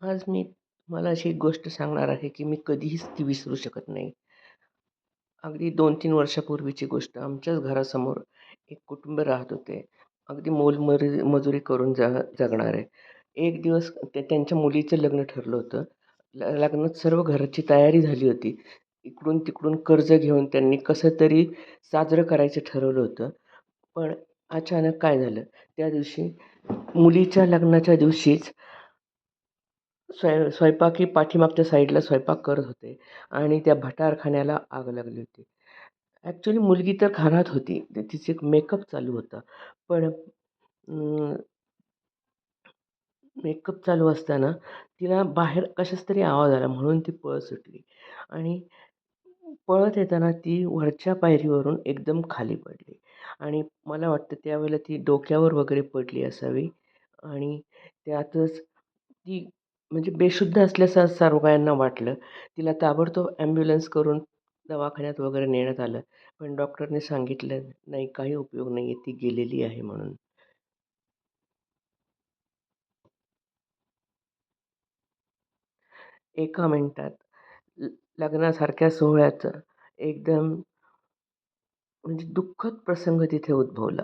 आज मी तुम्हाला अशी एक गोष्ट सांगणार आहे, की मी कधीच ती विसरू शकत नाही. अगदी 2-3 वर्षापूर्वीची गोष्ट. आमच्याच घरासमोर एक कुटुंब राहत होते. अगदी मजुरी करून जगणारे. एक दिवस त्यांच्या मुलीचं लग्न ठरलं होतं. लग्नात सर्व घराची तयारी झाली होती. इकडून-तिकडून कर्ज घेऊन त्यांनी कसं तरी साजरं करायचं ठरवलं होतं. पण अचानक काय झालं, त्या दिवशी मुलीच्या लग्नाच्या दिवशीच स्वयंपाकी पाठीमागच्या साईडला स्वयंपाक करत होते आणि त्या भटारखान्याला आग लागली होती. ॲक्चुअली मुलगी तर घरात होती. तिचे मेकअप चालू होता. पण मेकअप चालू असताना तिला बाहेर कशाचा तरी आवाज आला म्हणून ती पळत सुटली आणि पळत येताना ती वरच्या पायरीवरून एकदम खाली पडली आणि मला वाटतं त्यावेळेला ती डोक्यावर वगैरे पडली असावी आणि त्यातच ती म्हणजे बेशुद्ध असल्याचं सर्वांना वाटलं. तिला ताबडतोब ॲम्ब्युलन्स करून दवाखान्यात वगैरे नेण्यात आलं. पण डॉक्टरने सांगितलं, "नाही, काही उपयोग नाही आहे, ती गेलेली आहे" म्हणून. एका मिनिटात ल लग्नासारख्या सोहळ्याचं एकदम म्हणजे दुःखद प्रसंग तिथे उद्भवला.